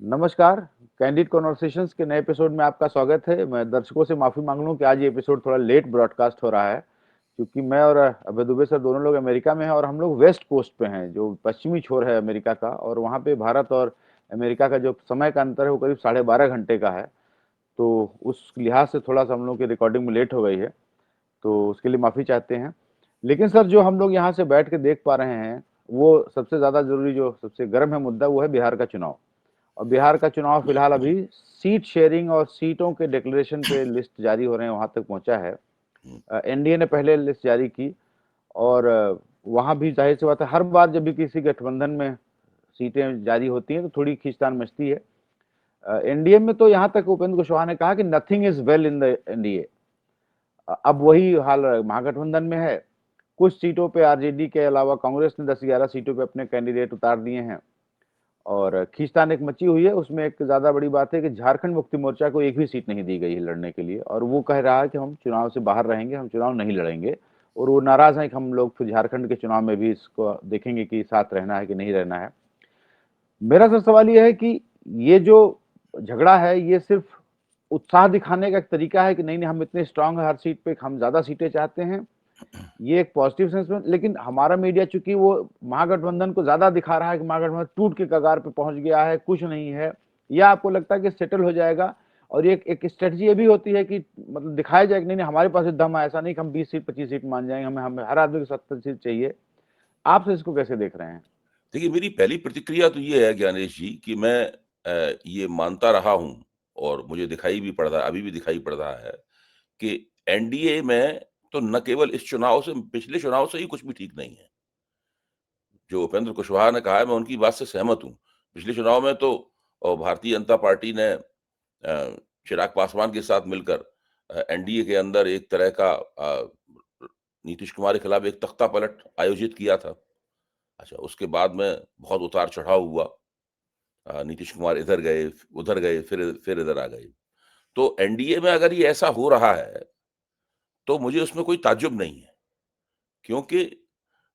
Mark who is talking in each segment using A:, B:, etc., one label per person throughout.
A: नमस्कार, candid conversations के नए एपिसोड में आपका स्वागत है। मैं दर्शकों से माफ़ी माँग लूँ कि आज ये एपिसोड थोड़ा लेट ब्रॉडकास्ट हो रहा है, क्योंकि मैं और अभय दुबे सर दोनों लोग अमेरिका में हैं और हम लोग वेस्ट कोस्ट पे हैं, जो पश्चिमी छोर है अमेरिका का, और वहाँ पे भारत और अमेरिका का जो समय का अंतर है, वो करीब 12.5 घंटे का है। तो उस लिहाज से थोड़ा-सा हम लोग की रिकॉर्डिंग में लेट हो गई है, तो उसके लिए माफ़ी चाहते हैं। लेकिन सर, जो हम लोग यहाँ से बैठ के देख पा रहे हैं, वो सबसे ज़्यादा ज़रूरी, जो सबसे गर्म है मुद्दा, वो है बिहार का चुनाव। और बिहार का चुनाव फिलहाल अभी सीट शेयरिंग और सीटों के डिक्लेरेशन पे लिस्ट जारी हो रहे हैं, वहाँ तक पहुँचा है। एनडीए ने पहले लिस्ट जारी की, और वहाँ भी ज़ाहिर-सी बात है, हर बार जब भी किसी गठबंधन में सीटें जारी होती हैं, तो थोड़ी खींचतान मचती है। एनडीए में तो यहाँ तक उपेंद्र कुशवाहा ने कहा कि nothing is well in the NDA. अब वही हाल महागठबंधन में है। कुछ सीटों पे आरजेडी के अलावा कांग्रेस ने 10-11 सीटों पे अपने कैंडिडेट उतार दिए हैं, और खींचतान एक मची हुई है। उसमें एक ज़्यादा बड़ी बात है कि झारखंड मुक्ति मोर्चा को एक भी सीट नहीं दी गई है लड़ने के लिए, और वो कह रहा है कि हम चुनाव से बाहर रहेंगे, हम चुनाव नहीं लड़ेंगे। और वो नाराज़ हैं कि हम लोग फिर झारखंड के चुनाव में भी इसको देखेंगे कि साथ रहना है कि नहीं रहना है। मेरा सर सवाल ये है कि ये जो झगड़ा है, ये सिर्फ उत्साह दिखाने का एक तरीका है कि नहीं नहीं, हम इतने स्ट्रांग हैं हर सीट पे, हम ज़्यादा सीटें चाहते हैं, ये एक पॉजिटिव सेंस में। लेकिन हमारा मीडिया चूंकि वो महागठबंधन को ज्यादा दिखा रहा है कि महागठबंधन टूट के कगार पे पहुंच गया है, कुछ नहीं है, या आपको लगता है कि सेटल हो जाएगा? और ये एक स्ट्रेटजी ये भी होती है कि मतलब दिखाया जाए कि नहीं नहीं, हमारे पास दम है, ऐसा नहीं कि हम 20 सीट 25 सीट मान जाएंगे, हमें हमें हर आदमी को 70 सीट चाहिए। आप इसको कैसे देख रहे हैं?
B: देखिए, मेरी पहली प्रतिक्रिया तो ये है ज्ञानेश जी कि मैं ये मानता रहा हूँ और मुझे दिखाई भी पड़ रहा है, अभी भी दिखाई पड़ रहा है कि एनडीए में तो न केवल इस चुनाव से, पिछले चुनाव से ही कुछ भी ठीक नहीं है। जो उपेंद्र कुशवाहा ने कहा है, मैं उनकी बात से सहमत हूँ। पिछले चुनाव में तो भारतीय जनता पार्टी ने चिराग पासवान के साथ मिलकर एनडीए के अंदर एक तरह का नीतीश कुमार के खिलाफ एक तख्ता पलट आयोजित किया था। अच्छा, उसके बाद में बहुत उतार-चढ़ाव हुआ। नीतीश कुमार इधर गए, उधर गए, फिर इधर आ गए। तो एनडीए में अगर ये ऐसा हो रहा है, तो मुझे उसमें कोई ताज्जुब नहीं है, क्योंकि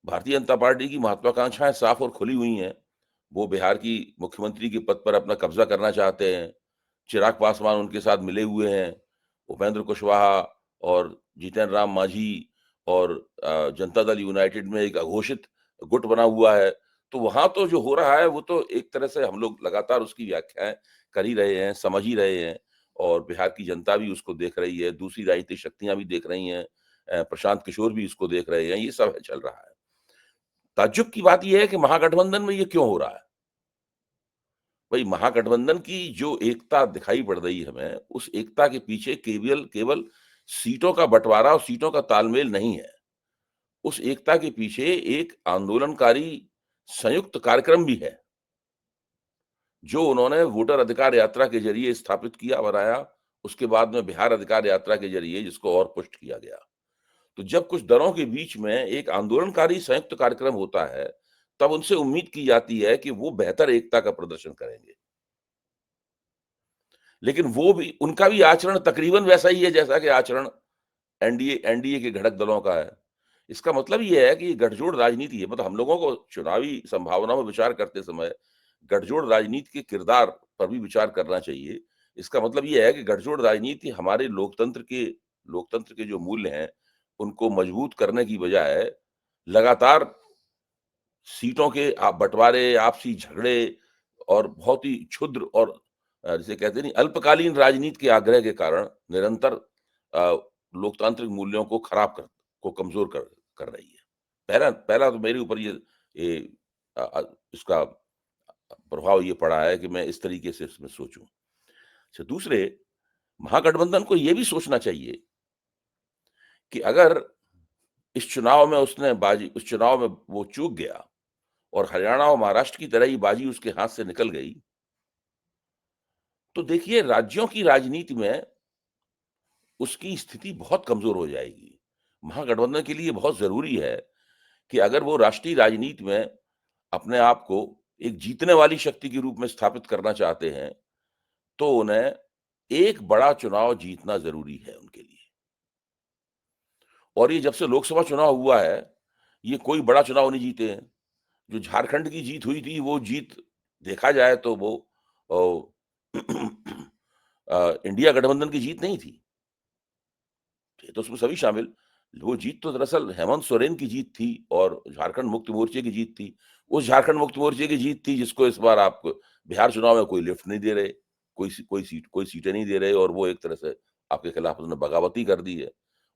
B: भारतीय जनता पार्टी की महत्वाकांक्षाएँ साफ और खुली हुई हैं। वो बिहार की मुख्यमंत्री के पद पर अपना कब्ज़ा करना चाहते हैं। चिराग पासवान उनके साथ मिले हुए हैं। उपेंद्र कुशवाहा और जीतन राम मांझी और जनता दल यूनाइटेड में एक अघोषित गुट बना हुआ है। तो वहाँ तो जो हो रहा है, वो तो एक तरह से हम लोग लगातार उसकी व्याख्याएँ कर ही रहे हैं, समझ ही रहे हैं, और बिहार की जनता भी उसको देख रही है, दूसरी राजनीतिक शक्तियाँ भी देख रही हैं, प्रशांत किशोर भी इसको देख रहे हैं, ये सब चल रहा है। ताज्जुब की बात ये है कि महागठबंधन में ये क्यों हो रहा है? भई, महागठबंधन की जो एकता दिखाई पड़ रही है हमें, उस एकता के पीछे केवल केवल सीटों का बँटवारा और सीटों का तालमेल नहीं है। उस एकता के पीछे एक आंदोलनकारी संयुक्त कार्यक्रम भी है, जो उन्होंने वोटर अधिकार यात्रा के ज़रिए स्थापित किया, बनाया, उसके बाद में बिहार अधिकार यात्रा के ज़रिए जिसको और पुष्ट किया गया। तो जब कुछ दलों के बीच में एक आंदोलनकारी संयुक्त कार्यक्रम होता है, तब उनसे उम्मीद की जाती है कि वो बेहतर एकता का प्रदर्शन करेंगे। लेकिन वो भी, उनका भी आचरण तकरीबन वैसा ही है जैसा कि आचरण एनडीए एनडीए के घटक दलों का है। इसका मतलब ये है कि ये गठजोड़ राजनीति है। मतलब हम लोगों को चुनावी संभावनाओं में विचार करते समय गठजोड़ राजनीति के किरदार पर भी विचार करना चाहिए। इसका मतलब ये है कि गठजोड़ राजनीति हमारे लोकतंत्र के जो मूल्य हैं, उनको मजबूत करने की बजाय लगातार सीटों के बँटवारे, आपसी झगड़े और बहुत ही क्षुद्र और जिसे कहते नहीं, अल्पकालीन राजनीति के आग्रह के कारण निरंतर लोकतांत्रिक मूल्यों को कमज़ोर कर कर रही है। पहला पहला तो मेरे ऊपर ये इसका प्रभाव ये पड़ा है कि मैं इस तरीके से इसमें सोचूँ। अच्छा, दूसरे, महागठबंधन को ये भी सोचना चाहिए कि अगर इस चुनाव में वो चूक गया और हरियाणा और महाराष्ट्र की तरह ही बाजी उसके हाथ से निकल गई, तो देखिए राज्यों की राजनीति में उसकी स्थिति बहुत कमज़ोर हो जाएगी। महागठबंधन के लिए बहुत ज़रूरी है कि अगर वो राष्ट्रीय राजनीति में अपने आप को एक जीतने वाली शक्ति के रूप में स्थापित करना चाहते हैं, तो उन्हें एक बड़ा चुनाव जीतना ज़रूरी है उनके लिए। और ये जब से लोकसभा चुनाव हुआ है, ये कोई बड़ा चुनाव नहीं जीते हैं। जो झारखंड की जीत हुई थी, वो जीत देखा जाए तो वो और इंडिया गठबंधन की जीत नहीं थी। थे तो उसमें सभी शामिल। वो जीत तो दरअसल हेमंत सोरेन की जीत थी और झारखंड मुक्ति मोर्चे की जीत थी। उस झारखंड मुक्ति मोर्चे की जीत थी जिसको इस बार आप बिहार चुनाव में कोई लिफ्ट नहीं दे रहे, कोई सीटें नहीं दे रहे, और वो एक तरह से आपके खिलाफ उन्होंने बगावती कर दी है।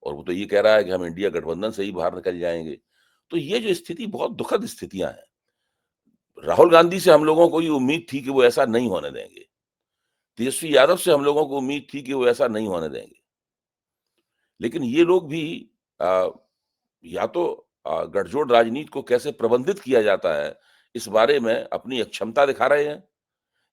B: और वो तो ये कह रहा है कि हम इंडिया गठबंधन से ही बाहर निकल जाएँगे। तो ये जो स्थिति, बहुत दुखद स्थितियाँ हैं। राहुल गांधी से हम लोगों को ये उम्मीद थी कि वो ऐसा नहीं होने देंगे। तेजस्वी यादव से हम लोगों को उम्मीद थी कि वो ऐसा नहीं होने देंगे। लेकिन ये लोग भी अ, या तो गठजोड़ राजनीति को कैसे प्रबंधित किया जाता है, इस बारे में अपनी अक्षमता दिखा रहे हैं,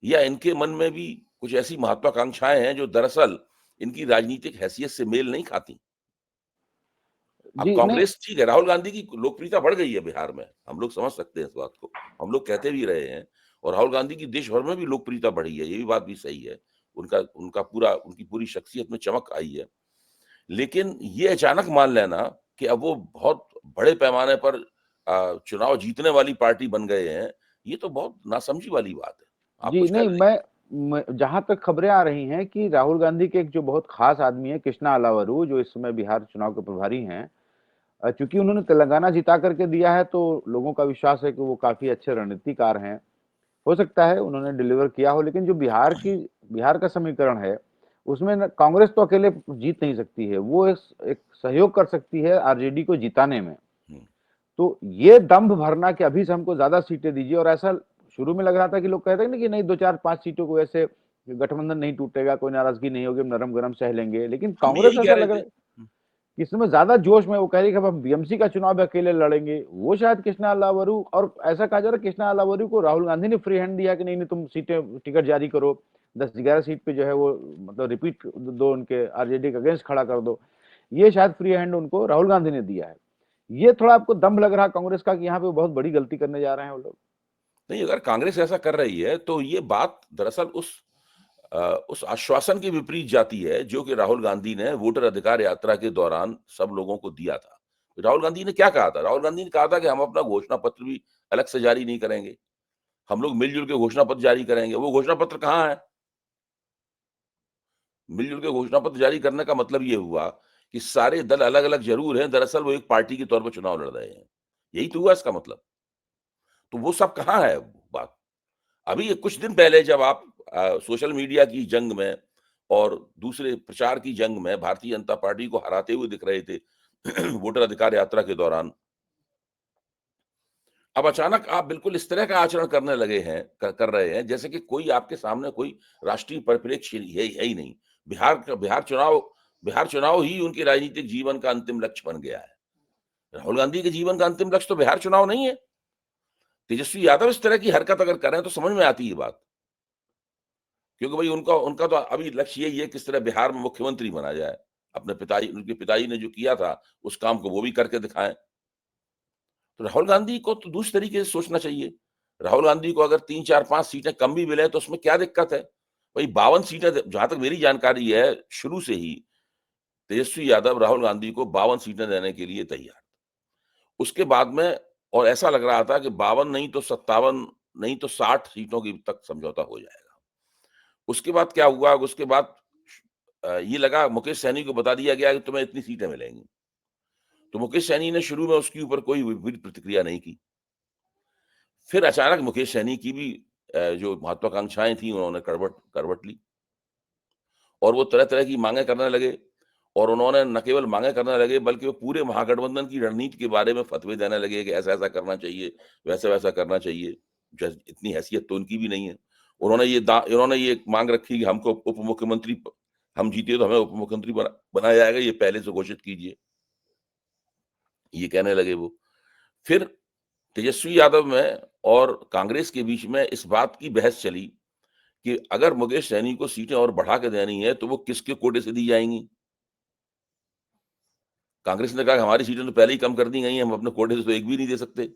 B: या इनके मन में भी कुछ ऐसी महत्वाकांक्षाएँ हैं जो दरअसल इनकी राजनीतिक हैसियत से मेल नहीं खाती। अब
A: जी, नहीं।
B: कांग्रेस ठीक है, राहुल गांधी की लोकप्रियता बढ़ गई है बिहार में, हम लोग समझ सकते हैं इस बात को, हम लोग कहते भी रहे हैं, और राहुल गांधी की देश भर में भी लोकप्रियता बढ़ी है, ये भी बात भी सही है। उनकी पूरी शख्सियत में चमक आई है। लेकिन ये अचानक मान लेना कि अब वो बहुत बड़े पैमाने पर चुनाव जीतने वाली पार्टी बन गए हैं, ये तो बहुत नासमझी वाली बात है। आप
A: जी,
B: कुछ
A: नहीं,
B: कहना चाहेंगे?
A: मैं जहाँ तक खबरें आ रही हैं कि राहुल गांधी के एक जो बहुत खास आदमी है कृष्णा अलावरू, जो इस समय बिहार चुनाव के प्रभारी हैं, चूँकि उन्होंने तेलंगाना जिता करके दिया है, तो लोगों का विश्वास है कि वो काफ़ी अच्छे रणनीतिकार हैं। हो सकता है उन्होंने डिलीवर किया हो, लेकिन जो बिहार का समीकरण है, उसमें न कांग्रेस तो अकेले जीत नहीं सकती है, वो एक सहयोग कर सकती है आरजेडी को जिताने में।
B: हुँ,
A: तो ये दंभ भरना कि अभी से हमको ज़्यादा सीटें दीजिए, और ऐसा शुरू में लग रहा था कि लोग कहते हैं ना कि नहीं, 2, 4, 5 सीटों को ऐसे गठबंधन नहीं टूटेगा, कोई नाराज़गी नहीं होगी, हम नरम-गरम सह लेंगे। लेकिन
B: हम भी
A: कांग्रेस
B: यही कह
A: ऐसा
B: रहे
A: लग रहा
B: थे।
A: है कि इसमें ज़्यादा जोश में वो कह रही है कि अब हम बीएमसी का चुनाव भी अकेले लड़ेंगे। वो शायद कृष्णा अलावरू, और ऐसा कहा जा रहा है कृष्णा अलावरू को राहुल गांधी ने फ्री हैंड दिया कि नहीं, नहीं तुम टिकट जारी करो। 10-11 सीट पे जो है वो मतलब रिपीट दो, उनके आरजेडी के अगेंस्ट खड़ा कर दो। ये शायद फ्री हैंड उनको राहुल गांधी ने दिया है। ये थोड़ा आपको दम्भ लग रहा है कांग्रेस का कि यहाँ पे बहुत बड़ी गलती करने जा रहे हैं वो लोग?
B: नहीं, अगर कांग्रेस ऐसा कर रही है, तो ये बात दरअसल उस आश्वासन के विपरीत जाती है, जो कि राहुल गांधी ने वोटर अधिकार यात्रा के दौरान सब लोगों को दिया था। राहुल गांधी ने क्या कहा था? राहुल गांधी ने कहा था कि हम अपना घोषणा पत्र भी अलग से जारी नहीं करेंगे। हम लोग मिल-जुल के घोषणा पत्र जारी करेंगे। वो घोषणा पत्र कहाँ है? मिल-जुल के घोषणा पत्र जारी करने का मतलब ये हुआ कि सारे दल अलग-अलग ज़रूर हैं, दरअसल वो एक पार्टी के तौर पर चुनाव लड़ रहे हैं। यही तो हुआ इसका मतलब। तो वो सब कहाँ है बात? अभी ये कुछ दिन पहले जब आप सोशल मीडिया की जंग में और दूसरे प्रचार की जंग में भारतीय जनता पार्टी को हराते हुए दिख रहे थे वोटर अधिकार यात्रा के दौरान, अब अचानक आप बिल्कुल इस तरह का आचरण करने लगे हैं, कर रहे हैं, जैसे कि कोई आपके सामने कोई राष्ट्रीय परिप्रेक्ष्य है ही नहीं। बिहार चुनाव ही उनके राजनीतिक जीवन का अंतिम लक्ष्य बन गया है। राहुल गांधी के जीवन का अंतिम लक्ष्य तो बिहार चुनाव नहीं है। तेजस्वी यादव इस तरह की हरकत अगर करें तो समझ में आती है बात। क्योंकि भाई उनका उनका तो अभी लक्ष्य यही है किस तरह बिहार में मुख्यमंत्री बना जाए। उनके पिताजी ने जो किया था, उस काम को वो भी करके दिखाएँ। तो राहुल गांधी को तो दूसरे तरीके से सोचना चाहिए। राहुल गांधी को अगर 3, 4, 5 सीटें कम भी मिले तो उसमें क्या दिक्कत है? भई 52 सीटें, जहाँ तक मेरी जानकारी है, शुरू से ही तेजस्वी यादव राहुल गांधी को 52 सीटें देने के लिए तैयार। उसके बाद में और ऐसा लग रहा था कि 52 नहीं तो 57 नहीं तो 60 सीटों की तक समझौता हो जाएगा। उसके बाद क्या हुआ? उसके बाद ये लगा, मुकेश सैनी को बता दिया गया कि तुम्हें इतनी सीटें मिलेंगी। तो मुकेश सैनी ने शुरू में उसके ऊपर कोई विपरीत प्रतिक्रिया नहीं की। फिर अचानक मुकेश सैनी की भी जो महत्वाकांक्षाएँ थी, उन्होंने करवट करवट ली और वो तरह-तरह की माँगें करने लगे, और उन्होंने न केवल माँगें करने लगे बल्कि वो पूरे महागठबंधन की रणनीति के बारे में फ़तवे देने लगे कि ऐसा-ऐसा करना चाहिए, वैसा-वैसा करना चाहिए। जैसे इतनी हैसियत तो उनकी भी नहीं है। इन्होंने ये माँग रखी कि हमको उप मुख्यमंत्री प हम जीते तो हमें उप मुख्यमंत्री बनाया जाएगा, ये पहले से घोषित कीजिए। ये कहने लगे वो। फिर तेजस्वी यादव में और कांग्रेस के बीच में इस बात की बहस चली कि अगर मुकेश सैनी को सीटें और बढ़ा के देनी है, तो वो किसके कोटे से दी जाएँगी? कांग्रेस ने कहा हमारी सीटें तो पहले ही कम कर दी गई हैं, हम अपने कोटे से तो एक भी नहीं दे सकते।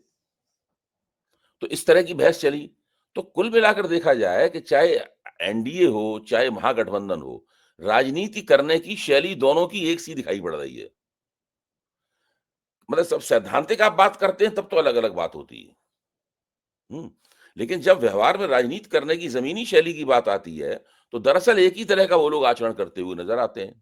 B: तो इस तरह की बहस चली। तो कुल मिलाकर देखा जाए कि चाहे एनडीए हो, चाहे महागठबंधन हो, राजनीति करने की शैली दोनों की एक सी दिखाई पड़ रही है। मतलब सब सैद्धांतिक आप बात करते हैं तब तो अलग-अलग बात होती है। हुँ। लेकिन जब व्यवहार में राजनीति करने की ज़मीनी शैली की बात आती है, तो दरअसल एक ही तरह का वो लोग आचरण करते हुए नज़र आते हैं।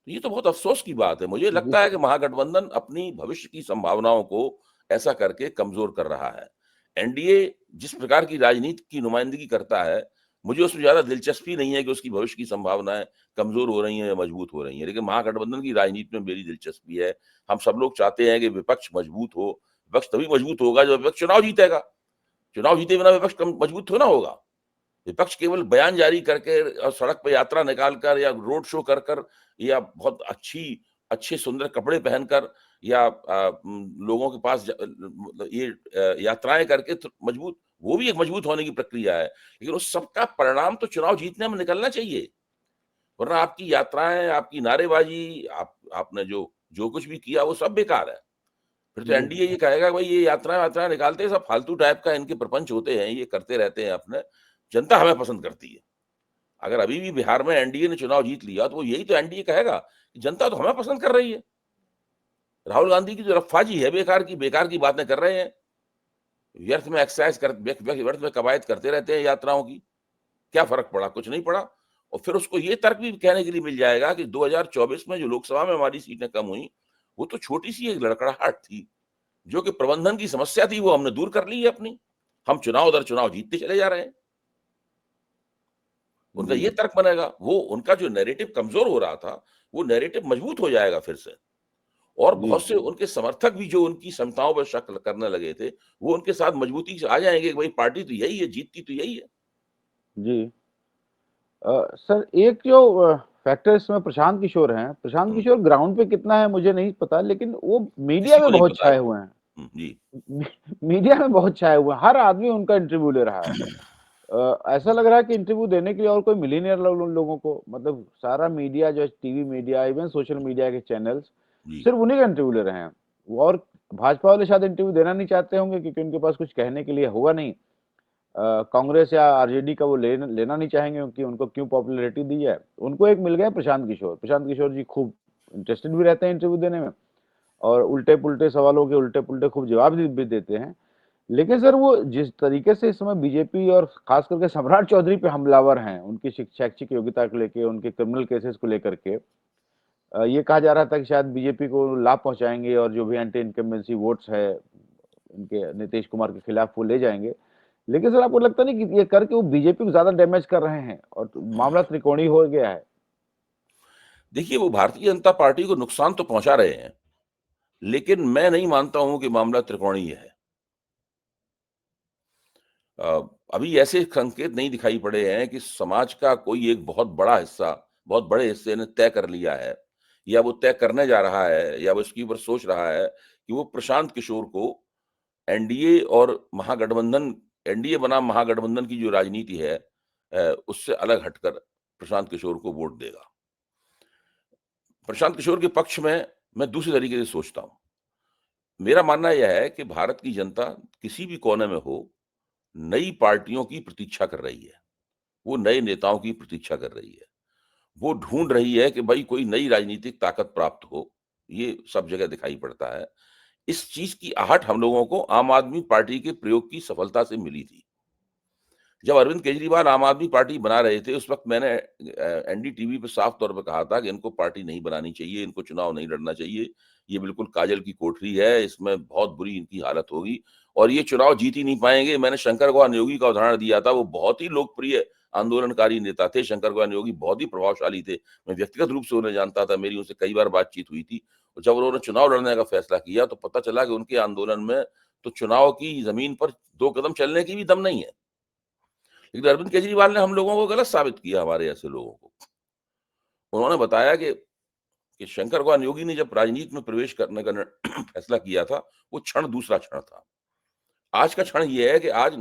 B: ये तो बहुत अफ़सोस की बात है। मुझे
A: जी,
B: लगता है कि महागठबंधन अपनी भविष्य की संभावनाओं को ऐसा करके कमज़ोर कर रहा है। एनडीए जिस प्रकार की राजनीति की नुमाइंदगी करता है, मुझे उसमें ज़्यादा दिलचस्पी नहीं है कि उसकी भविष्य की संभावनाएँ कमज़ोर हो रही हैं या मजबूत हो रही हैं। लेकिन महागठबंधन की राजनीति में मेरी दिलचस्पी है। हम सब लोग चाहते हैं कि विपक्ष मजबूत हो। विपक्ष तभी मजबूत होगा जब विपक्ष चुनाव जीतेगा। चुनाव जीते बिना विपक्ष कम मजबूत थोड़ी ना होगा। विपक्ष केवल बयान जारी करके और सड़क पे यात्रा निकाल कर या रोड शो कर कर या बहुत अच्छे सुंदर कपड़े पहनकर या लोगों के पास ये यात्राएं करके तो मजबूत वो भी एक मजबूत होने की प्रक्रिया है, लेकिन उस सबका परिणाम तो चुनाव जीतने में निकलना चाहिए। वरना आपकी यात्राएं, आपकी नारेबाजी, आपने जो जो कुछ भी किया वो सब बेकार है। फिर तो
A: जी,
B: एनडीए ये कहेगा भाई ये यात्राएं वात्राएं निकालते हैं सब फालतू टाइप का इनके प्रपंच होते हैं, ये करते रहते हैं अपने, जनता हमें पसंद करती है। अगर अभी भी बिहार में एनडीए ने चुनाव जीत लिया तो वो यही तो एनडीए कहेगा कि जनता तो हमें पसंद कर रही है। राहुल गांधी की जो रफ्फाजी है बेकार की बातें कर रहे हैं। व्यर्थ में एक्सरसाइज कर व्यर्थ में कवायद करते रहते हैं यात्राओं की। क्या फ़र्क पड़ा? कुछ नहीं पड़ा। और फिर उसको ये तर्क भी कहने के लिए मिल जाएगा कि 2024 में जो लोकसभा में हमारी सीटें कम हुई, वो तो छोटी-सी एक लड़खड़ाहट थी। जो कि प्रबंधन की समस्या थी वो हमने दूर कर ली है अपनी। हम चुनाव दर चुनाव जीतते चले जा रहे हैं। उनका
A: जी,
B: ये तर्क बनेगा। वो उनका जो नैरेटिव कमज़ोर हो रहा था, वो नैरेटिव मजबूत हो जाएगा फिर से। और
A: जी,
B: बहुत से उनके समर्थक भी जो उनकी क्षमताओं पर शक करने लगे थे, वो उनके साथ मजबूती से आ जाएँगे कि भाई पार्टी तो यही है, जीतती तो यही है।
A: जी। सर एक जो फैक्टर इसमें प्रशांत किशोर हैं, प्रशांत
B: हुँ,
A: किशोर ग्राउंड पे कितना है मुझे नहीं पता, लेकिन वो मीडिया
B: किसी को
A: में
B: नहीं
A: बहुत
B: पता है।
A: छाए हुए हैं।
B: जी।
A: मी मीडिया में बहुत छाए हुए हैं, हर आदमी उनका इंटरव्यू ले रहा है। ऐसा लग रहा है कि इंटरव्यू देने के लिए और कोई मिल ही नहीं रहा उन लोगों को, मतलब सारा मीडिया जो है TV media, even social media के चैनल्स,
B: जी।
A: सिर्फ़ उन्हीं का इंटरव्यू ले रहे हैं। वो और भाजपा वाले शायद इंटरव्यू देना नहीं चाहते होंगे क्योंकि उनके पास कुछ कहने के लिए होगा नहीं। कांग्रेस या आरजेडी का वो लेना नहीं चाहेंगे क्योंकि उनको क्यों पॉपुलैरिटी दी है। उनको एक मिल गया प्रशांत किशोर। प्रशांत किशोर जी खूब इंटरेस्टेड भी रहते हैं इंटरव्यू देने में और उल्टे-पुल्टे सवालों के उल्टे-पुल्टे खूब जवाब भी देते हैं। लेकिन सर वो जिस तरीके से इस समय बीजेपी और खास करके सम्राट चौधरी पे हमलावर हैं, उनकी शैक्षिक योग्यता को लेके, उनके क्रिमिनल केसेस को लेकर के ये कहा जा रहा था कि शायद बीजेपी को लाभ पहुँचाएँगे और जो भी एंटी इनकम्बेंसी वोट्स है, उनके नीतीश कुमार के खिलाफ वो ले जाएँगे। लेकिन सर आपको लगता नहीं कि ये करके वो बीजेपी को ज़्यादा डैमेज कर रहे हैं और मामला त्रिकोणीय हो गया है?
B: देखिए वो भारतीय जनता पार्टी को नुकसान तो पहुँचा रहे हैं, लेकिन मैं नहीं मानता हूँ कि मामला त्रिकोणीय है। अ, अभी ऐसे संकेत नहीं दिखाई पड़े हैं कि समाज का कोई एक बहुत बड़ा हिस्सा, बहुत बड़े हिस्से ने तय कर लिया है या वो तय करने जा रहा है या वो इसके ऊपर सोच रहा है कि वो प्रशांत किशोर को एनडीए और महागठबंधन एनडीए बनाम महागठबंधन की जो राजनीति है उससे अलग हटकर प्रशांत किशोर को वोट देगा। प्रशांत किशोर के पक्ष में मैं दूसरे तरीके से सोचता हूँ। मेरा मानना यह है कि भारत की जनता किसी भी कोने में हो, नई पार्टियों की प्रतीक्षा कर रही है। वो नए नेताओं की प्रतीक्षा कर रही है। वो ढूँढ रही है कि भाई कोई नई राजनीतिक ताकत प्राप्त हो। ये सब जगह दिखाई पड़ता है। इस चीज़ की आहट हम लोगों को आम आदमी पार्टी के प्रयोग की सफलता से मिली थी। जब अरविंद केजरीवाल आम आदमी पार्टी बना रहे थे, उस वक़्त मैंने एनडीटीवी पे साफ तौर पे कहा था कि इनको पार्टी नहीं बनानी चाहिए, इनको चुनाव नहीं लड़ना चाहिए। ये बिल्कुल काजल की कोठरी है, इसमें बहुत बुरी इनकी हालत होगी और ये चुनाव जीत ही नहीं पाएँगे। मैंने शंकर गौर नियोगी का उदाहरण दिया था, वो बहुत ही लोकप्रिय आंदोलनकारी नेता थे। शंकर गौर नियोगी बहुत ही प्रभावशाली थे। मैं व्यक्तिगत रूप से उन्हें जानता था, मेरी उनसे कई बार बातचीत हुई थी। और जब उन्होंने चुनाव लड़ने का फैसला किया, तो पता चला कि उनके आंदोलन में तो चुनाव की ज़मीन पर 2 कदम चलने की भी दम नहीं है। लेकिन अरविंद केजरीवाल ने हम लोगों को गलत साबित किया, हमारे ऐसे लोगों को। उन्होंने बताया कि शंकर गौर योगी ने जब राजनीति में प्रवेश करने का फैसला किया था, वो क्षण दूसरा क्षण था। आज का क्षण ये है कि आज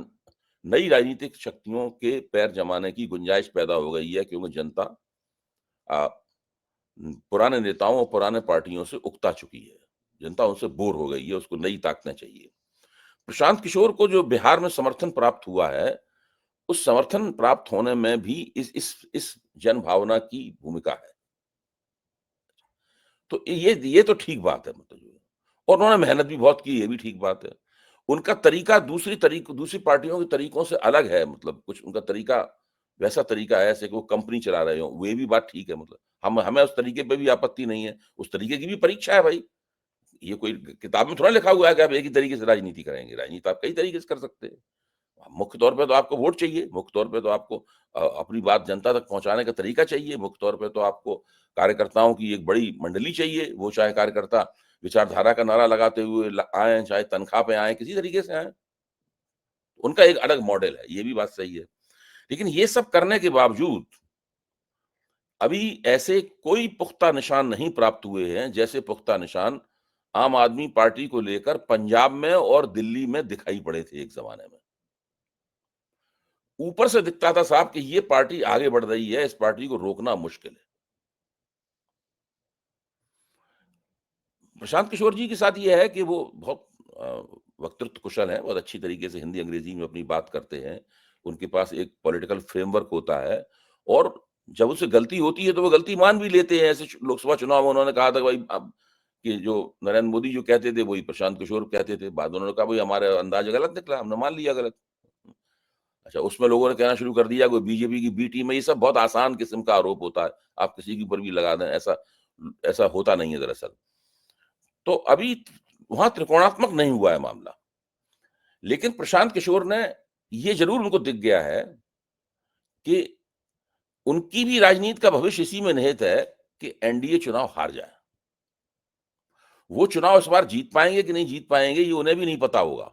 B: नई राजनीतिक शक्तियों के पैर जमाने की गुंजाइश पैदा हो गई है क्योंकि जनता अ, पुराने नेताओं और पुराने पार्टियों से उकता चुकी है। जनता उनसे बोर हो गई है, उसको नई ताकतें चाहिए। प्रशांत किशोर को जो बिहार में समर्थन प्राप्त हुआ है, उस समर्थन प्राप्त होने में भी इस जन भावना की भूमिका है। तो ये तो ठीक बात है मतलब जो है। और उन्होंने मेहनत भी बहुत की, ये भी ठीक बात है। उनका तरीका दूसरी पार्टियों के तरीकों से अलग है, मतलब कुछ उनका तरीका वैसा तरीका है जैसे कि वो कंपनी चला रहे हों, ये भी बात ठीक है, मतलब हमें उस तरीके पे भी आपत्ति नहीं है, उस तरीके की भी परीक्षा है भाई। ये कोई किताब में थोड़ा लिखा हुआ है कि आप एक ही तरीके से राजनीति करेंगे, राजनीति आप कई तरीके से कर सकते हैं। मुख्य तौर पे तो आपको वोट चाहिए, मुख्य तौर पे तो आपको अपनी बात जनता तक पहुँचाने का तरीका चाहिए, मुख्य तौर पे तो आपको कार्यकर्ताओं की एक बड़ी मंडली चाहिए, वो चाहे कार्यकर्ता विचारधारा का नारा लगाते हुए आएँ, चाहे तनख्वाह पे आएँ, किसी तरीके से आएँ। उनका एक अलग मॉडल है, ये भी बात सही है। लेकिन ये सब करने के बावजूद अभी ऐसे कोई पुख्ता निशान नहीं प्राप्त हुए हैं, जैसे पुख्ता निशान आम आदमी पार्टी को लेकर पंजाब में और दिल्ली में दिखाई पड़े थे एक ज़माने में। ऊपर से दिखता था साहब कि ये पार्टी आगे बढ़ रही है, इस पार्टी को रोकना मुश्किल है। प्रशांत किशोर जी के साथ ये है कि वो बहुत वक्तृत्व कुशल हैं, बहुत अच्छी तरीके से हिंदी, अंग्रेजी में अपनी बात करते हैं। उनके पास एक पॉलिटिकल फ्रेमवर्क होता है और जब उससे गलती होती है, तो वो गलती मान भी लेते हैं। ऐसे लोकसभा चुनाव में उन्होंने कहा था भाई अब कि जो नरेंद्र मोदी जो कहते थे, वही प्रशांत किशोर कहते थे। बाद में उन्होंने कहा, "भई हमारा अंदाज़ गलत निकला, हमने मान लिया गलत।" अच्छा, उसमें लोगों ने कहना शुरू कर दिया कोई बीजेपी की बी टीम है, ये सब बहुत आसान किस्म का आरोप होता है। आप किसी के ऊपर भी लगा दें, ऐसा ऐसा होता नहीं है दरअसल। तो अभी वहाँ त्रिकोणात्मक नहीं हुआ है मामला। लेकिन प्रशांत किशोर ने ये ज़रूर उनको दिख गया है कि उनकी भी राजनीति का भविष्य इसी में निहित है कि एनडीए चुनाव हार जाए। वो चुनाव इस बार जीत पाएँगे कि नहीं जीत पाएँगे, ये उन्हें भी नहीं पता होगा।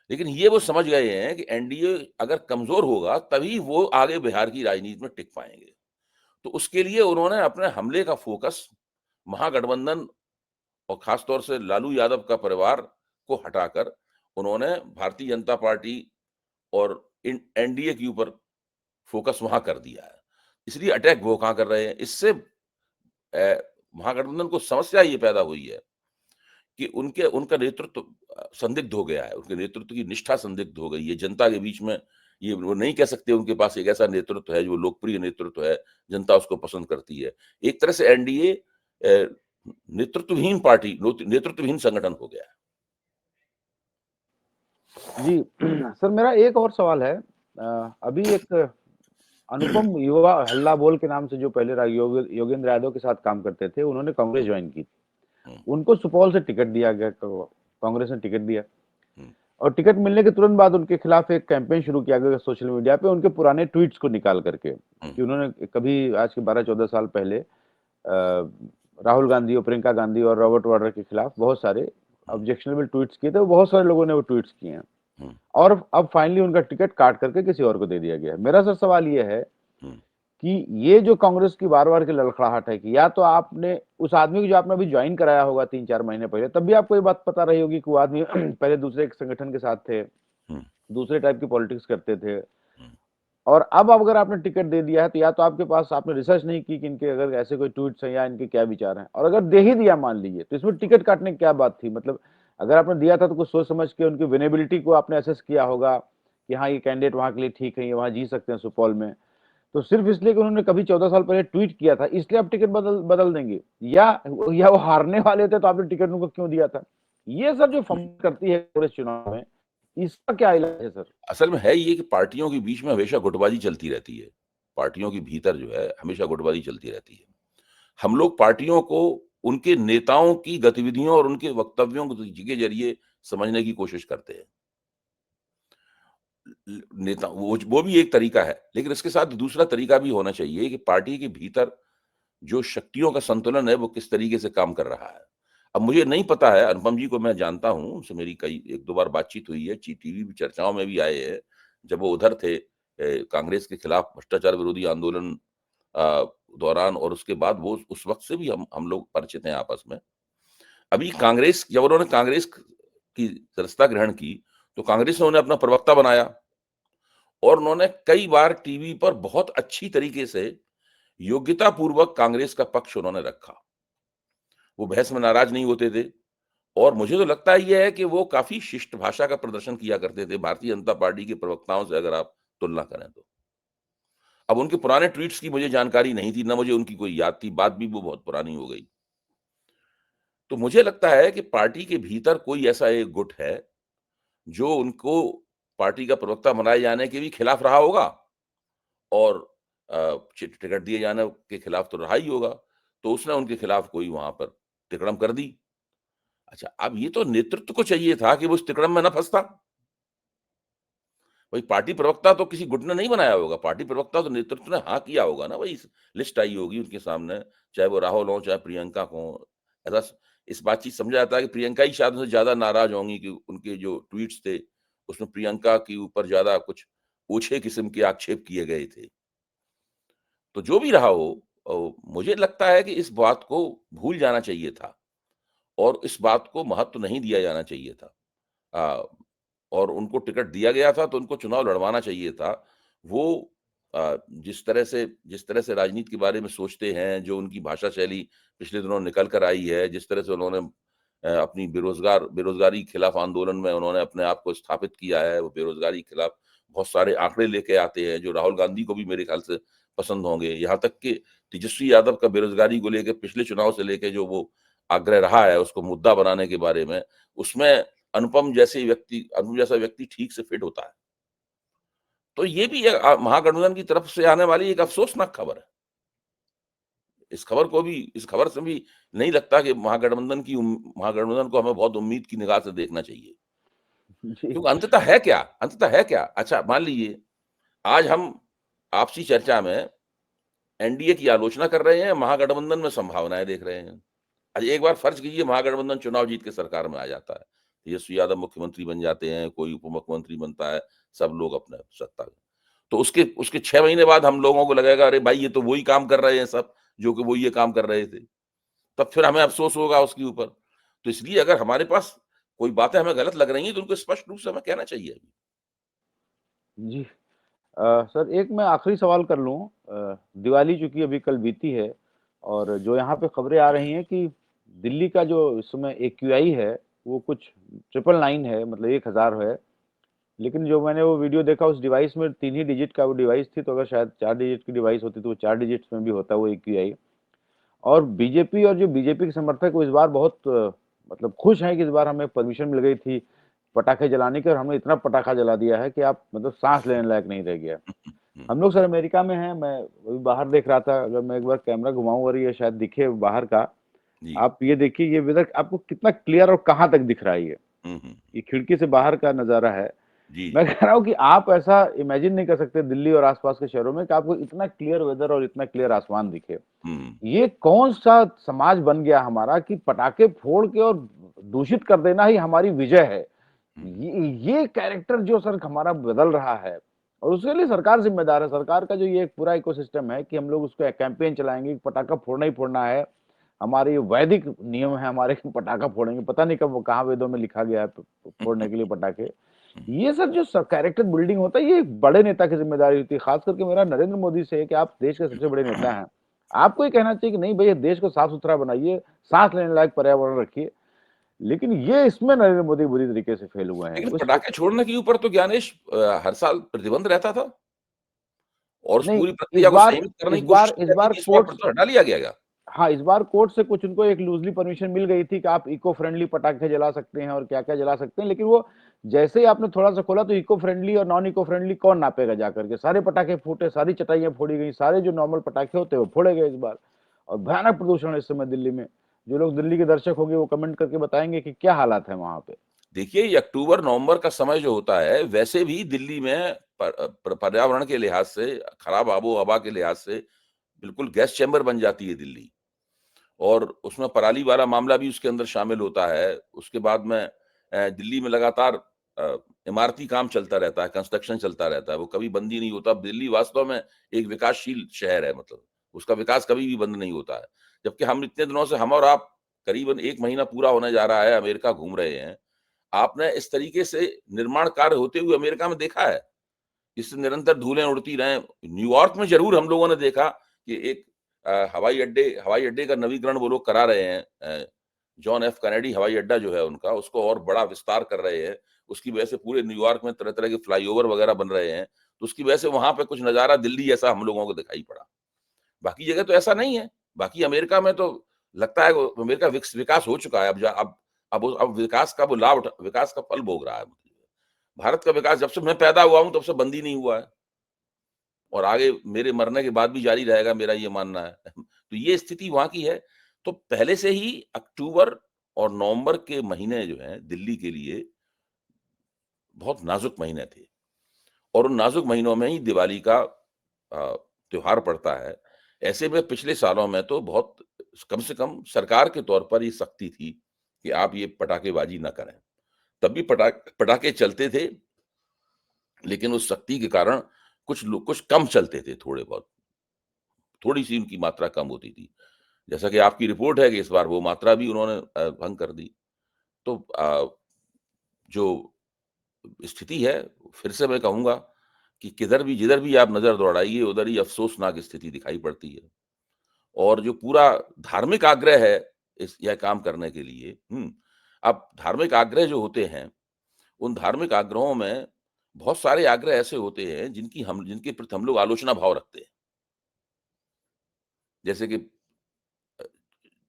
B: लेकिन ये वो समझ गए हैं कि एनडीए अगर कमज़ोर होगा, तभी वो आगे बिहार की राजनीति में टिक पाएँगे। तो उसके लिए उन्होंने अपने हमले का फ़ोकस महागठबंधन और ख़ास तौर से लालू यादव का परिवार को हटाकर उन्होंने भारतीय जनता पार्टी और इन एनडीए के ऊपर फ़ोकस वहाँ कर दिया है। इसलिए अटैक वो कहाँ कर रहे हैं। इससे महागठबंधन को समस्या ये पैदा हुई है कि उनका नेतृत्व संदिग्ध हो गया है। उनके नेतृत्व की निष्ठा संदिग्ध हो गई है। जनता के बीच में ये वो नहीं कह सकते उनके पास एक ऐसा नेतृत्व है जो लोकप्रिय नेतृत्व है, जनता उसको पसंद करती है। एक तरह से एनडीए नेतृत्वहीन पार्टी, नेतृत्वहीन संगठन हो गया है।
A: जी सर, मेरा एक और सवाल है। अभी एक अनुपम युवा हल्ला बोल के नाम से जो पहले योगेंद्र यादव के साथ काम करते थे, उन्होंने कांग्रेस ज्वाइन की। उनको सुपौल से टिकट दिया गया, कांग्रेस ने टिकट दिया और टिकट मिलने के तुरंत बाद उनके खिलाफ एक कैंपेन शुरू किया गया सोशल मीडिया पे, उनके पुराने ट्वीट्स को निकाल करके कि उन्होंने कभी आज के 12-14 साल पहले राहुल गांधी और प्रियंका गांधी और रॉबर्ट वाड्रा के खिलाफ बहुत सारे ऑब्जेक्शनेबल ट्वीट्स किए थे। बहुत सारे लोगों ने वो ट्वीट्स किए हैं और अब फाइनली उनका टिकट काट करके किसी और को दे दिया गया है। मेरा सर सवाल ये है कि ये जो कांग्रेस की बार बार की लड़खड़ाहट है कि या तो आपने उस आदमी को जो आपने अभी ज्वाइन कराया होगा 3-4 महीने पहले, तब भी आपको ये बात पता रही होगी कि वो आदमी पहले दूसरे एक संगठन के साथ थे, दूसरे टाइप की पॉलिटिक्स करते थे और अब अगर आपने टिकट दे दिया है तो या तो आपके पास आपने रिसर्च नहीं की कि इनके अगर ऐसे कोई ट्वीट्स हैं या इनके क्या विचार हैं, और अगर दे ही दिया मान लीजिए तो इसमें टिकट काटने की क्या बात थी। मतलब अगर आपने दिया था तो कुछ सोच समझ के उनकी विनेबिलिटी को आपने असेस किया होगा कि हाँ ये कैंडिडेट वहां के लिए ठीक है, ये वहां जी सकते हैं सुपौल में। तो सिर्फ इसलिए कि उन्होंने कभी 14 साल पहले ट्वीट किया था इसलिए आप टिकट बदल देंगे, या वो हारने वाले थे तो आपने टिकट उनको क्यों दिया था? ये सब जो फंड करती है कांग्रेस चुनाव में, इसका क्या इलाज है सर?
B: असल में है ये कि पार्टियों के बीच में हमेशा गुटबाजी चलती रहती है। पार्टियों के भीतर जो है हमेशा गुटबाजी चलती रहती है। हम लोग पार्टियों को उनके नेताओं की गतिविधियों और उनके वक्तव्यों के ज़रिए समझने की कोशिश करते हैं। नेता वो भी एक तरीका है, लेकिन इसके साथ दूसरा तरीका भी होना चाहिए कि पार्टी के भीतर जो शक्तियों का संतुलन है, वो किस तरीके से काम कर रहा है। अब मुझे नहीं पता है, अनुपम जी को मैं जानता हूँ, उनसे मेरी कई 1-2 बार बातचीत हुई है, टीवी भी चर्चाओं में भी आए हैं, जब वो उधर थे कांग्रेस के खिलाफ भ्रष्टाचार विरोधी आंदोलन दौरान, और उसके बाद वो उस वक़्त से भी हम लोग परिचित हैं आपस में। अभी कांग्रेस जब उन्होंने कांग्रेस की सदस्यता ग्रहण की, तो कांग्रेस ने उन्हें अपना प्रवक्ता बनाया और उन्होंने कई बार टीवी पर बहुत अच्छी तरीके से योग्यतापूर्वक कांग्रेस का पक्ष उन्होंने रखा। वो बहस में नाराज़ नहीं होते थे और मुझे तो लगता ये है कि वो काफ़ी शिष्ट भाषा का प्रदर्शन किया करते थे, भारतीय जनता पार्टी के प्रवक्ताओं से अगर आप तुलना करें तो। अब उनके पुराने ट्वीट्स की मुझे जानकारी नहीं थी, ना मुझे उनकी कोई याद थी, बात भी वो बहुत पुरानी हो गई। तो मुझे लगता है कि पार्टी के भीतर कोई ऐसा एक गुट है, जो उनको पार्टी का प्रवक्ता बनाए जाने के भी खिलाफ रहा होगा और टिकट दिए जाने के खिलाफ तो रहा ही होगा। तो उसने उनके खिलाफ कोई वहाँ पर तिकड़म कर दी। अच्छा, अब ये तो नेतृत्व को चाहिए था कि वो इस तिकड़म में ना फँसता। भाई पार्टी प्रवक्ता तो किसी गुट ने नहीं बनाया होगा, पार्टी प्रवक्ता तो नेतृत्व ने हाँ किया होगा ना, वही लिस्ट आई होगी उनके सामने, चाहे वो राहुल हों, चाहे प्रियंका हों। ऐसा इस बातचीत समझा जाता है कि प्रियंका ही शायद उनसे ज़्यादा नाराज़ होंगी कि उनके जो ट्वीट्स थे, उसमें प्रियंका के ऊपर ज़्यादा कुछ ओछे किस्म के आक्षेप किए गए थे। तो जो भी रहा हो मुझे लगता है कि इस बात को भूल जाना चाहिए था और इस बात को महत्व नहीं दिया जाना चाहिए था। अ, और उनको टिकट दिया गया था तो उनको चुनाव लड़वाना चाहिए था। वो जिस तरह से राजनीति के बारे में सोचते हैं, जो उनकी भाषा शैली पिछले दिनों निकल कर आई है, जिस तरह से उन्होंने अपनी बेरोज़गारी के खिलाफ आंदोलन में उन्होंने अपने आप को स्थापित किया है, वो बेरोज़गारी के खिलाफ बहुत सारे आंकड़े लेके आते हैं, जो राहुल गांधी को भी मेरे ख्याल से पसंद होंगे। यहाँ तक कि तेजस्वी यादव का बेरोज़गारी को लेके पिछले चुनाव से लेके जो वो आग्रह रहा है, उसको मुद्दा बनाने के बारे में, उसमें अनुपम जैसा व्यक्ति ठीक से फिट होता है। तो ये भी महागठबंधन की तरफ से आने वाली एक अफ़सोसनाक खबर है। इस खबर से भी नहीं लगता कि महागठबंधन को हमें बहुत उम्मीद की निगाह से देखना चाहिए।
A: जी।
B: क्योंकि अंततः है क्या? अंततः है क्या? अच्छा मान लीजिए, आज हम आपसी चर्चा में एनडीए की आलोचना कर रहे हैं, महागठबंधन में संभावनाएँ देख रहे हैं। अच्छा एक बार फर्ज़ कीजिए महागठबंधन चुनाव जीत के सरकार में आ जाता है। तेजस्वी यादव मुख्यमंत्री बन जाते हैं, कोई उप मुख्यमंत्री बनता है, सब लोग अपने सत्ता में। तो उसके उसके 6 महीने बाद हम लोगों को लगेगा अरे भाई ये तो वही काम कर रहे हैं सब, जो कि वो ये काम कर रहे थे। तब फिर हमें अफ़सोस होगा उसके ऊपर। तो इसलिए अगर हमारे पास कोई बातें हमें गलत लग रही हैं तो उनको स्पष्ट रूप से हमें कहना चाहिए।
A: जी। सर एक मैं आखिरी सवाल कर लूँ दिवाली चूँकि अभी कल बीती है और जो यहाँ पे खबरें आ रही हैं कि दिल्ली का जो इस समय एक्यूआई है, वो कुछ 999 है मतलब 1000 है। लेकिन जो मैंने वो वीडियो देखा उस डिवाइस में 3 ही डिजिट का वो डिवाइस थी, तो अगर शायद 4 डिजिट की डिवाइस होती तो वो 4 डिजिट्स में भी होता वो एक्यूआई। और बीजेपी और जो बीजेपी के समर्थक वो इस बार बहुत मतलब खुश हैं कि इस बार हमें परमिशन मिल गई थी पटाखे जलाने की और हमने इतना पटाखा जला दिया है कि आप मतलब साँस लेने लायक नहीं रह गया। हम लोग सर अमेरिका में हैं, मैं अभी बाहर देख रहा था, अगर मैं एक बार कैमरा घुमाऊँ और ये शायद दिखे बाहर का,
B: जी।
A: आप ये देखिए ये वेदर आपको कितना क्लियर और कहाँ तक दिख रहा है ये।
B: हुँ, हुँ।
A: ये खिड़की से बाहर का नज़ारा है।
B: जी,
A: मैं
B: जी।
A: कह रहा हूँ कि आप ऐसा इमेजिन नहीं कर सकते दिल्ली और आस-पास के शहरों में कि आपको इतना क्लियर वेदर और इतना क्लियर आसमान दिखे।
B: हुँ,
A: ये कौन-सा समाज बन गया हमारा कि पटाखे फोड़ के और दूषित कर देना ही हमारी विजय है।
B: हुँ।
A: ये कैरेक्टर जो सर हमारा बदल रहा है और उसके लिए सरकार ज़िम्मेदार है। सरकार का जो ये एक पूरा इकोसिस्टम है कि हम लोग उसको एक कैंपेन चलाएँगे कि पटाखा फोड़ना ही फोड़ना है। हमारे ये वैदिक नियम है हमारे कि पटाखा फोड़ेंगे। पता नहीं कब वो कहाँ वेदों में लिखा गया है फोड़ने के लिए पटाखे। ये सब जो कैरेक्टर बिल्डिंग होता है ये एक बड़े नेता की ज़िम्मेदारी होती है। ख़ास करके मेरा नरेंद्र मोदी से है कि आप देश के सबसे बड़े नेता हैं। आपको ये कहना चाहिए कि नहीं भई देश को साफ-सुथरा बनाइए, साँस लेने लायक पर्यावरण रखिए। लेकिन ये इसमें नरेंद्र मोदी बुरी तरीके से फेल हुए हैं।
B: लेकिन
A: उस
B: पटाखे छोड़ने के ऊपर तो ज्ञानेश हर साल प्रतिबंध रहता था और उस
A: नहीं,
B: पूरी प्रक्रिया को संयमित करने
A: इस
B: की कोशिश
A: बार
B: की
A: इस
B: जाती
A: बार
B: थी, इस बार
A: कोर्ट्स
B: प्रतिबंध हटा लिया गया क्या?
A: हाँ, इस बार कोर्ट से कुछ उनको एक लूज़ली परमिशन मिल गई थी कि आप इको फ्रेंडली पटाखे जला सकते हैं और क्या-क्या जला सकते हैं। लेकिन वो जैसे ही आपने थोड़ा-सा खोला तो इको फ्रेंडली और नॉन इको फ्रेंडली कौन नापेगा जाकर के? सारे पटाखे फूटे, सारी चटाइयाँ फोड़ी गई, सारे जो नॉर्मल पटाखे होते हैं वो फोड़े गए इस बार। और भयानक प्रदूषण है इस समय दिल्ली में। जो लोग दिल्ली के दर्शक होंगे वो कमेंट करके बताएँगे कि क्या हालात है वहाँ पे।
B: देखिए, ये अक्टूबर-नवंबर का समय जो होता है, वैसे भी दिल्ली में पर्यावरण के लिहाज से, खराब आबो-हवा के लिहाज से बिल्कुल गैस चैम्बर बन जाती है दिल्ली और उसमें पराली वाला मामला भी उसके अंदर शामिल होता है। उसके बाद में दिल्ली में लगातार अ, इमारती काम चलता रहता है, कंस्ट्रक्शन चलता रहता है, वो कभी बंद ही नहीं होता। दिल्ली वास्तव में एक विकासशील शहर है मतलब, उसका विकास कभी भी बंद नहीं होता है। जबकि हम इतने दिनों से हम और आप करीबन 1 महीना पूरा होने जा रहा है, अमेरिका घूम रहे हैं। आपने इस तरीके से निर्माण कार्य होते हुए अमेरिका में देखा है? इससे निरंतर धूलें उड़ती रहें। न्यूयॉर्क में ज़रूर हम लोगों ने देखा कि एक हवाई अड्डे का नवीकरण वो लोग करा रहे हैं। जॉन एफ कैनेडी हवाई अड्डा जो है उनका, उसको और बड़ा विस्तार कर रहे हैं। उसकी वजह से पूरे न्यूयॉर्क में तरह-तरह के फ्लाईओवर वगैरह बन रहे हैं। तो उसकी वजह से वहाँ पे कुछ नज़ारा दिल्ली जैसा हम लोगों को दिखाई पड़ा। बाकी जगह तो ऐसा नहीं है। बाकी अमेरिका में तो लगता है वो अमेरिका विकास हो चुका है। अब विकास का वो लाभ विकास का फल भोग रहा है। भारत का विकास जब से मैं पैदा हुआ हूँ तब से बंद ही नहीं हुआ है और आगे मेरे मरने के बाद भी जारी रहेगा, मेरा ये मानना है। तो ये स्थिति वहाँ की है। तो पहले से ही अक्टूबर और नवंबर के महीने जो हैं दिल्ली के लिए बहुत नाज़ुक महीने थे और उन नाज़ुक महीनों में ही दिवाली का त्योहार पड़ता है। ऐसे में पिछले सालों में तो बहुत कम से कम सरकार के तौर पर ये सख्ती थी कि आप ये पटाखेबाज़ी ना करें। तब भी पटाखे चलते थे, लेकिन उस सख्ती के कारण कुछ कम चलते थे थोड़े बहुत, थोड़ी-सी उनकी मात्रा कम होती थी। जैसा कि आपकी रिपोर्ट है कि इस बार वो मात्रा भी उन्होंने भंग कर दी। तो जो स्थिति है, फिर से मैं कहूँगा कि जिधर भी आप नज़र दौड़ाइए, उधर ही अफ़सोसनाक स्थिति दिखाई पड़ती है। और जो पूरा धार्मिक आग्रह है यह काम करने के लिए, अब धार्मिक आग्रह जो होते हैं, उन धार्मिक आग्रहों में बहुत सारे आग्रह ऐसे होते हैं जिनके प्रति हम लोग आलोचना भाव रखते हैं। जैसे कि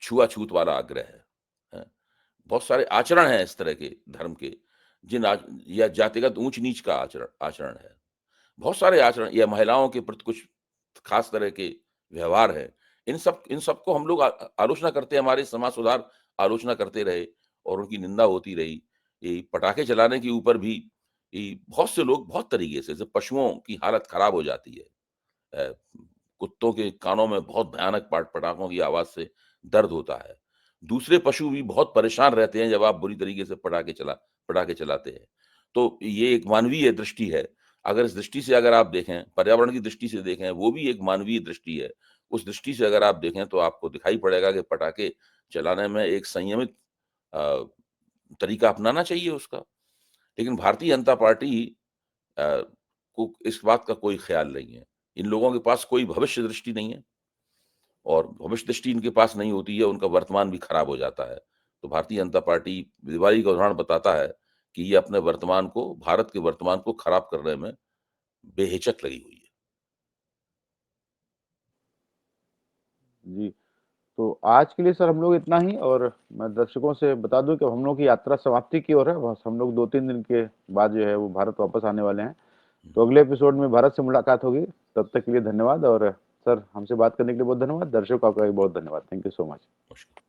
B: छुआ-छूत वाला आग्रह है। हैं? बहुत सारे आचरण हैं इस तरह के धर्म के, या जातिगत ऊँच-नीच का आचरण आचरण है। बहुत सारे आचरण या महिलाओं के प्रति कुछ खास तरह के व्यवहार हैं। इन सब को हम लोग आलोचना करते हैं, हमारे समाज सुधार आलोचना करते रहे और उनकी निंदा होती रही। ये पटाखे चलाने के ऊपर भी बहुत से लोग बहुत तरीके से, जैसे पशुओं की हालत खराब हो जाती है। अ, कुत्तों के कानों में बहुत भयानक पटाखों की आवाज़ से दर्द होता है। दूसरे पशु भी बहुत परेशान रहते हैं जब आप बुरी तरीके से पटाखे चलाते हैं। तो ये एक मानवीय दृष्टि है। अगर इस दृष्टि से अगर आप देखें, पर्यावरण की दृष्टि से देखें, वो भी एक मानवीय दृष्टि है। उस दृष्टि से अगर आप देखें तो आपको दिखाई पड़ेगा कि पटाखे चलाने में एक संयमित अ, तरीका अपनाना चाहिए उसका। लेकिन भारतीय जनता पार्टी अ, को इस बात का कोई ख़्याल नहीं है। इन लोगों के पास कोई भविष्य दृष्टि नहीं है और भविष्य दृष्टि इनके पास नहीं होती है, उनका वर्तमान भी खराब हो जाता है। तो भारतीय जनता पार्टी दिवाली का उदाहरण बताता है कि ये अपने भारत के वर्तमान को खराब करने में बेहिचक लगी हुई है।
A: जी, तो आज के लिए सर हम लोग इतना ही और मैं दर्शकों से बता दूँ कि हम लोग की यात्रा समाप्ति की ओर है। बस हम लोग 2-3 दिन के बाद जो है वो भारत वापस आने वाले हैं।
B: हुँ,
A: तो अगले एपिसोड में भारत से मुलाकात होगी। तब तक के लिए धन्यवाद और सर हमसे बात करने के लिए बहुत धन्यवाद। दर्शकों का भी बहुत धन्यवाद। Thank you so much.
B: मुश्किल